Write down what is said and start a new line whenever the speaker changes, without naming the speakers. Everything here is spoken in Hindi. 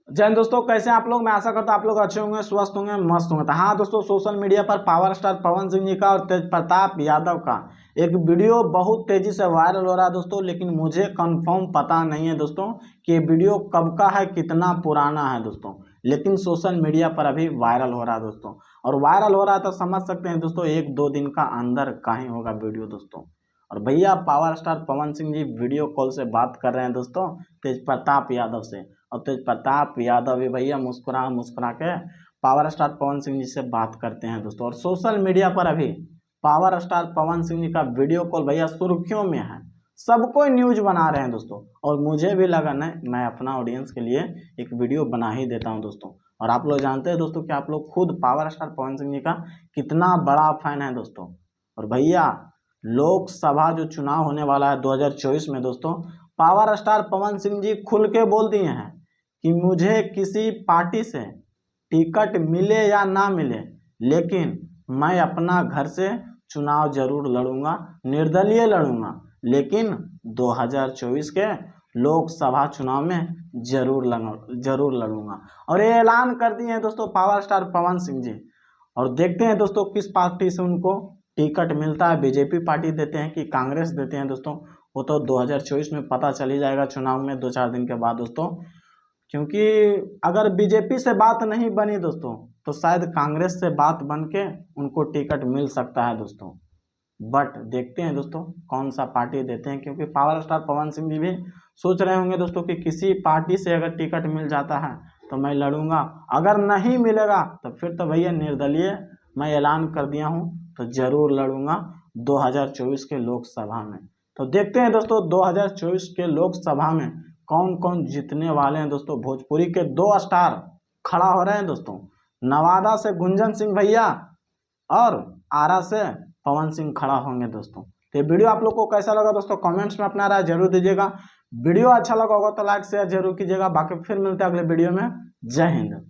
जय हिंद दोस्तों, कैसे हैं आप लोग। मैं आशा करता हूं आप लोग अच्छे होंगे, स्वस्थ होंगे, मस्त होंगे। तो हाँ दोस्तों, सोशल मीडिया पर पावर स्टार पवन सिंह जी का और तेज प्रताप यादव का एक वीडियो बहुत तेजी से वायरल हो रहा है दोस्तों। लेकिन मुझे कंफर्म पता नहीं है दोस्तों कि ये वीडियो कब का है, कितना पुराना है दोस्तों। लेकिन सोशल मीडिया पर अभी वायरल हो रहा है दोस्तों। और वायरल हो रहा है तो समझ सकते हैं दोस्तों, एक दो दिन का अंदर का ही होगा वीडियो दोस्तों। और भैया power star Pawan Singh ji video call से बात कर रहे हैं दोस्तों तेज प्रताप यादव से। और तेज प्रताप यादव भी भैया मुस्कुरा मुस्कुरा के पावर स्टार पवन सिंह जी से बात करते हैं दोस्तों। और सोशल मीडिया पर अभी पावर स्टार पवन सिंह जी का वीडियो कॉल भैया सुर्खियों में है। सब कोई न्यूज बना रहे हैं दोस्तों। और मुझे भी लगा ना, मैं अपना ऑडियंस के लिए एक वीडियो बना ही देता हूं दोस्तों। और आप लोग जानते हैं दोस्तों कि आप लोग खुद पावर स्टार पवन सिंह जी का कितना बड़ा फैन है दोस्तों। और भैया लोकसभा जो चुनाव होने वाला है 2024 में दोस्तों, पावर स्टार पवन सिंह जी खुल के बोल दिए हैं कि मुझे किसी पार्टी से टिकट मिले या ना मिले, लेकिन मैं अपना घर से चुनाव जरूर लड़ूंगा, निर्दलीय लड़ूंगा, लेकिन 2024 के लोकसभा चुनाव में जरूर लड़ूंगा। और ये ऐलान कर दिए हैं दोस्तों पावर स्टार पवन सिंह जी। और देखते हैं दोस्तों किस पार्टी से उनको टिकट मिलता है, बीजेपी पार्टी देते हैं कि कांग्रेस देते हैं दोस्तों। वो तो 2024 में पता चल ही जाएगा, चुनाव में 2-4 दिन के बाद दोस्तों। क्योंकि अगर बीजेपी से बात नहीं बनी दोस्तों, तो शायद कांग्रेस से बात बन के उनको टिकट मिल सकता है दोस्तों। बट देखते हैं दोस्तों कौन सा पार्टी देते हैं। क्योंकि पावर स्टार पवन सिंह जी भी सोच रहे होंगे दोस्तों कि किसी पार्टी से अगर टिकट मिल जाता है तो मैं लड़ूंगा, अगर नहीं मिलेगा तो फिर तो भैया निर्दलीय मैं ऐलान कर दिया हूं, तो जरूर लड़ूंगा 2024 के लोकसभा में। तो देखते हैं दोस्तों 2024 के लोकसभा में कौन कौन जीतने वाले हैं दोस्तों। भोजपुरी के 2 स्टार खड़ा हो रहे हैं दोस्तों, नवादा से गुंजन सिंह भैया और आरा से पवन सिंह खड़ा होंगे दोस्तों। तो ये वीडियो आप लोग को कैसा लगा दोस्तों, कमेंट्स में अपना राय जरूर दीजिएगा। वीडियो अच्छा लगा होगा तो लाइक शेयर जरूर कीजिएगा। बाकी फिर मिलते हैं अगले वीडियो में। जय हिंद।